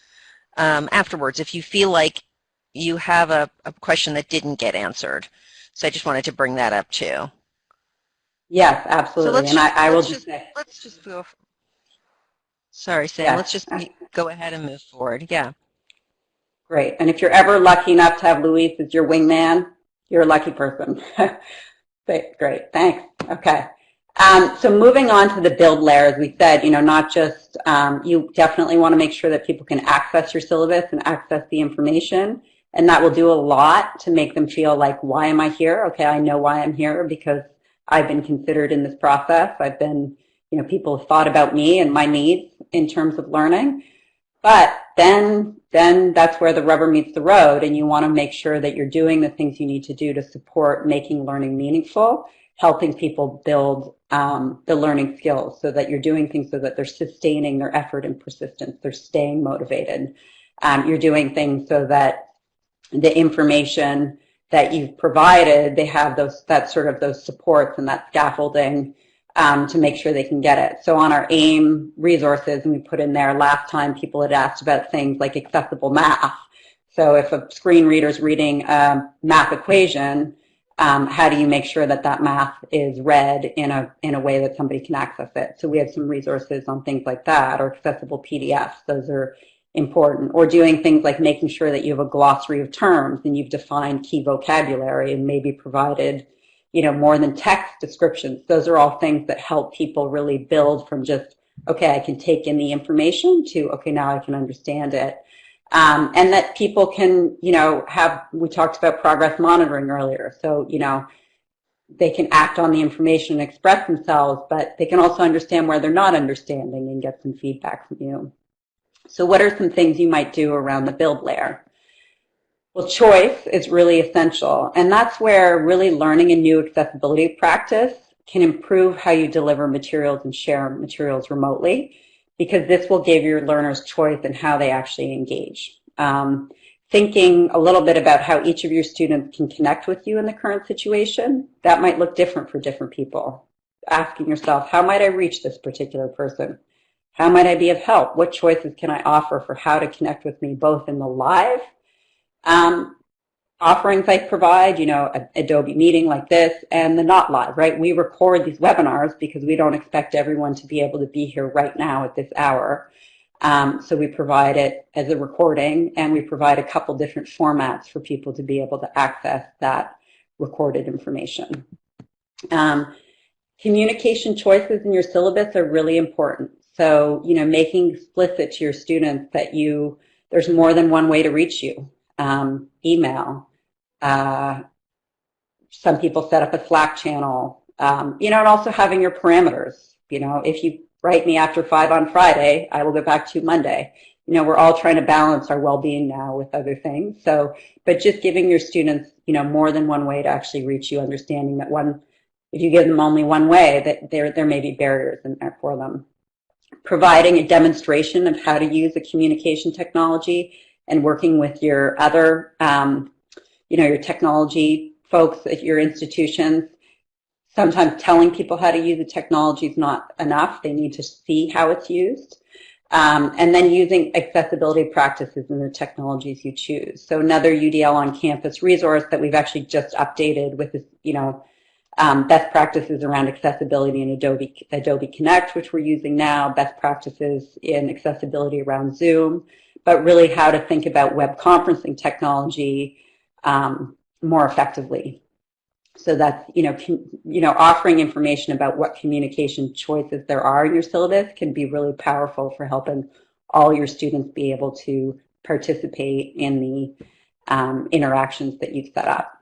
afterwards if you feel like you have a question that didn't get answered. So I just wanted to bring that up too. Yes, absolutely. So I will just let's just go. Sorry, Sam. Yes. Let's just go ahead and move forward. Yeah. Great. And if you're ever lucky enough to have Luis as your wingman, you're a lucky person. Great. Thanks. Okay. So moving on to the build layer, as we said, not just, you definitely want to make sure that people can access your syllabus and access the information. And that will do a lot to make them feel like, why am I here? Okay, I know why I'm here because I've been considered in this process. I've been, people have thought about me and my needs in terms of learning. But then that's where the rubber meets the road, and you want to make sure that you're doing the things you need to do to support making learning meaningful, helping people build the learning skills, so that you're doing things so that they're sustaining their effort and persistence, they're staying motivated. You're doing things so that the information that you've provided, they have those supports and that scaffolding to make sure they can get it. So on our AIM resources, and we put in there last time, people had asked about things like accessible math. So if a screen reader's reading a math equation, how do you make sure that that math is read in a way that somebody can access it? So we have some resources on things like that, or accessible PDFs. Those are important. Or doing things like making sure that you have a glossary of terms and you've defined key vocabulary and maybe provided, more than text descriptions. Those are all things that help people really build from just, okay, I can take in the information, to, okay, now I can understand it. And that people can, we talked about progress monitoring earlier. So, they can act on the information and express themselves, but they can also understand where they're not understanding and get some feedback from you. So what are some things you might do around the build layer? Well, choice is really essential, and that's where really learning a new accessibility practice can improve how you deliver materials and share materials remotely, because this will give your learners choice in how they actually engage. Thinking a little bit about how each of your students can connect with you in the current situation, that might look different for different people. Asking yourself, how might I reach this particular person? How might I be of help? What choices can I offer for how to connect with me, both in the live offerings I provide, an Adobe meeting like this, and the not live, right? We record these webinars because we don't expect everyone to be able to be here right now at this hour. So we provide it as a recording, and we provide a couple different formats for people to be able to access that recorded information. Communication choices in your syllabus are really important. So, making explicit to your students that there's more than one way to reach you. Email. Some people set up a Slack channel, and also having your parameters. If you write me after 5 on Friday, I will get back to you Monday. We're all trying to balance our well-being now with other things. So, but just giving your students, more than one way to actually reach you, understanding that if you give them only one way, that there may be barriers in there for them. Providing a demonstration of how to use a communication technology and working with your other, your technology folks at your institutions. Sometimes telling people how to use the technology is not enough. They need to see how it's used. And then using accessibility practices in the technologies you choose. So another UDL on campus resource that we've actually just updated with, best practices around accessibility in Adobe Connect, which we're using now, best practices in accessibility around Zoom, but really how to think about web conferencing technology more effectively. So that's, offering information about what communication choices there are in your syllabus can be really powerful for helping all your students be able to participate in the interactions that you've set up.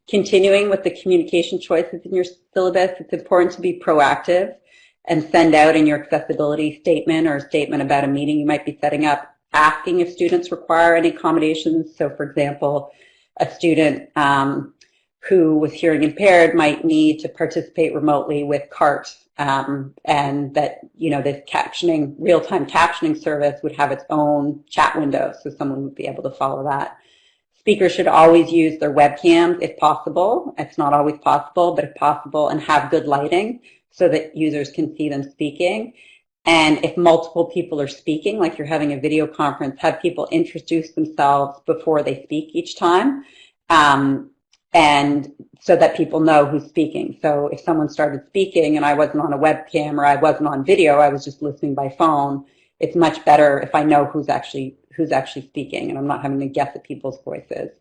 Continuing with the communication choices in your syllabus, it's important to be proactive and send out in your accessibility statement or a statement about a meeting you might be setting up, asking if students require any accommodations. So for example, a student who was hearing impaired might need to participate remotely with CART, and that this real-time captioning service would have its own chat window, so someone would be able to follow that. Speakers should always use their webcams if possible. It's not always possible, but if possible, and have good lighting so that users can see them speaking. And if multiple people are speaking, like you're having a video conference, have people introduce themselves before they speak each time, and so that people know who's speaking. So if someone started speaking and I wasn't on a webcam or I wasn't on video, I was just listening by phone, it's much better if I know who's actually speaking and I'm not having to guess at people's voices.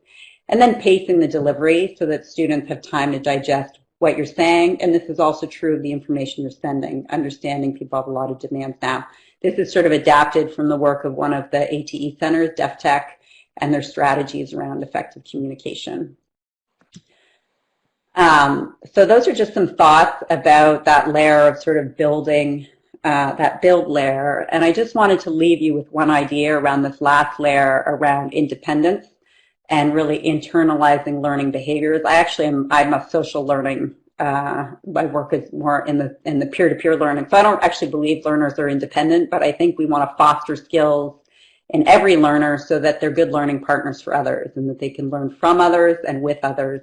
And then pacing the delivery so that students have time to digest what you're saying. And this is also true of the information you're sending, understanding people have a lot of demands now. This is sort of adapted from the work of one of the ATE centers, Deaf Tech, and their strategies around effective communication. So those are just some thoughts about that layer of sort of building, that build layer. And I just wanted to leave you with one idea around this last layer around independence and really internalizing learning behaviors. I'm a social learning, my work is more in the peer-to-peer learning. So I don't actually believe learners are independent, but I think we want to foster skills in every learner so that they're good learning partners for others and that they can learn from others and with others.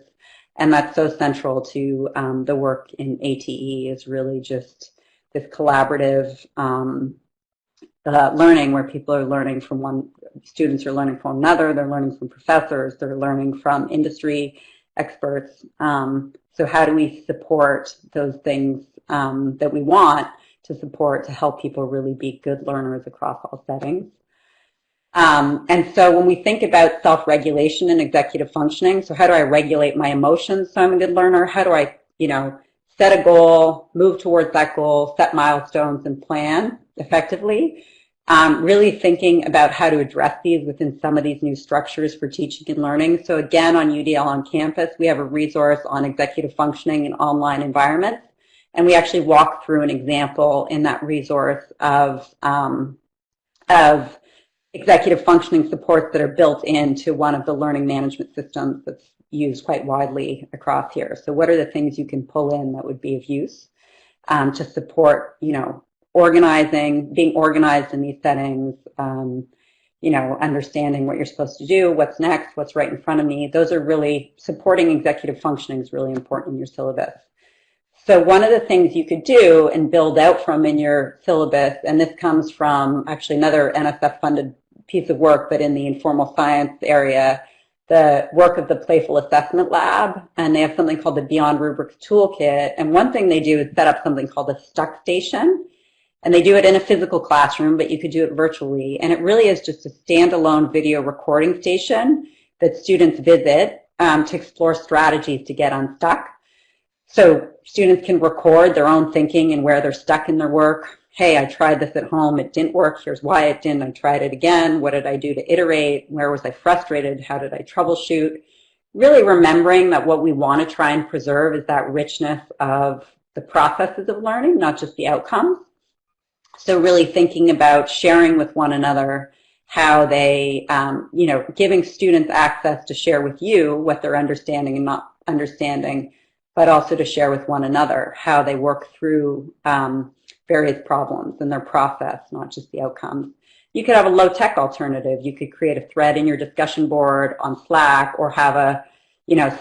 And that's so central to the work in ATE, is really just this collaborative learning where people are learning from students are learning from another, they're learning from professors, they're learning from industry experts. So how do we support those things that we want to support to help people really be good learners across all settings? And so when we think about self-regulation and executive functioning, so how do I regulate my emotions so I'm a good learner? How do I, set a goal, move towards that goal, set milestones, and plan effectively? Really thinking about how to address these within some of these new structures for teaching and learning. So again, on UDL on campus, we have a resource on executive functioning in online environments. And we actually walk through an example in that resource of executive functioning supports that are built into one of the learning management systems that's used quite widely across here. So what are the things you can pull in that would be of use to support, organizing, being organized in these settings, understanding what you're supposed to do, what's next, what's right in front of me. Those are really, supporting executive functioning is really important in your syllabus. So one of the things you could do and build out from in your syllabus, and this comes from actually another NSF-funded piece of work, but in the informal science area, the work of the Playful Assessment Lab, and they have something called the Beyond Rubrics Toolkit. And one thing they do is set up something called a Stuck Station. And they do it in a physical classroom, but you could do it virtually. And it really is just a standalone video recording station that students visit to explore strategies to get unstuck. So students can record their own thinking and where they're stuck in their work. Hey, I tried this at home, it didn't work, here's why it didn't, I tried it again, what did I do to iterate, where was I frustrated, how did I troubleshoot? Really remembering that what we want to try and preserve is that richness of the processes of learning, not just the outcomes. So really thinking about sharing with one another how they, giving students access to share with you what they're understanding and not understanding, but also to share with one another how they work through various problems in their process, not just the outcomes. You could have a low-tech alternative. You could create a thread in your discussion board on Slack or have a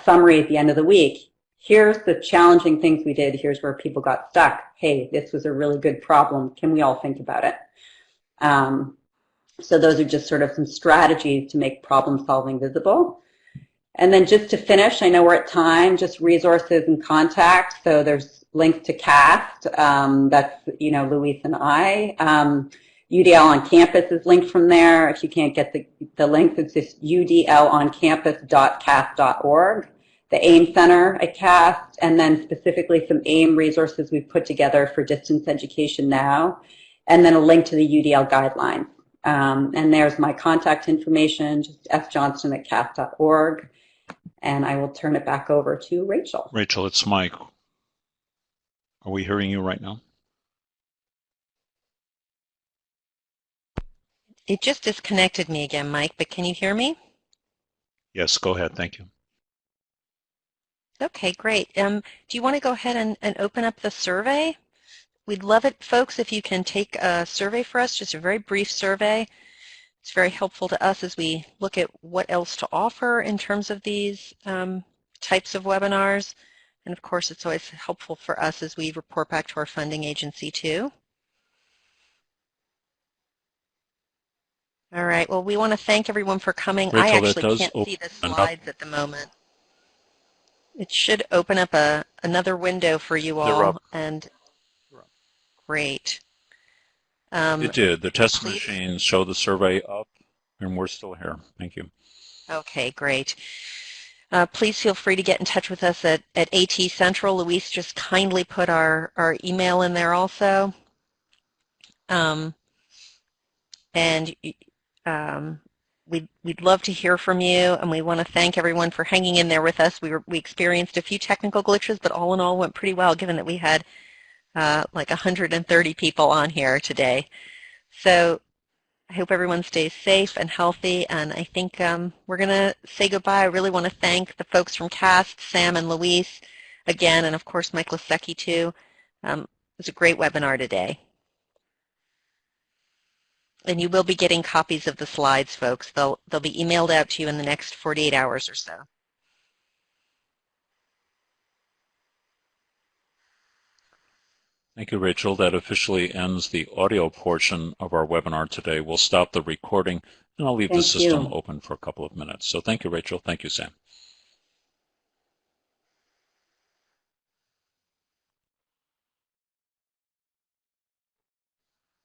summary at the end of the week. Here's the challenging things we did. Here's where people got stuck. Hey, this was a really good problem. Can we all think about it? So those are just sort of some strategies to make problem solving visible. And then just to finish, I know we're at time, just resources and contact. So there's links to CAST, that's, Luis and I. UDL on Campus is linked from there. If you can't get the links, it's just udloncampus.cast.org. The AEM Center at CAST, and then specifically some AEM resources we've put together for distance education now, and then a link to the UDL guidelines. And there's my contact information, just sjohnston@cast.org. And I will turn it back over to Rachel. Rachel, it's Mike. Are we hearing you right now? It just disconnected me again, Mike, but can you hear me? Yes, go ahead. Thank you. Okay, great. Do you want to go ahead and open up the survey? We'd love it, folks, if you can take a survey for us, just a very brief survey. It's very helpful to us as we look at what else to offer in terms of these types of webinars. And of course, it's always helpful for us as we report back to our funding agency too. All right, well, we want to thank everyone for coming. Rachel, I actually can't see the slides at the moment. It should open up another window for you all, and great. It did. The test machines show the survey up, and we're still here. Thank you. Okay, great. Please feel free to get in touch with us at AT Central. Luis just kindly put our email in there also. We'd love to hear from you, and we want to thank everyone for hanging in there with us. We experienced a few technical glitches, but all in all went pretty well, given that we had like 130 people on here today. So I hope everyone stays safe and healthy, and I think we're going to say goodbye. I really want to thank the folks from CAST, Sam and Luis, again, and of course Mike Lasecki too. It was a great webinar today. And you will be getting copies of the slides, folks. They'll be emailed out to you in the next 48 hours or so. Thank you, Rachel. That officially ends the audio portion of our webinar today. We'll stop the recording, and I'll leave the system open for a couple of minutes. So thank you, Rachel. Thank you, Sam.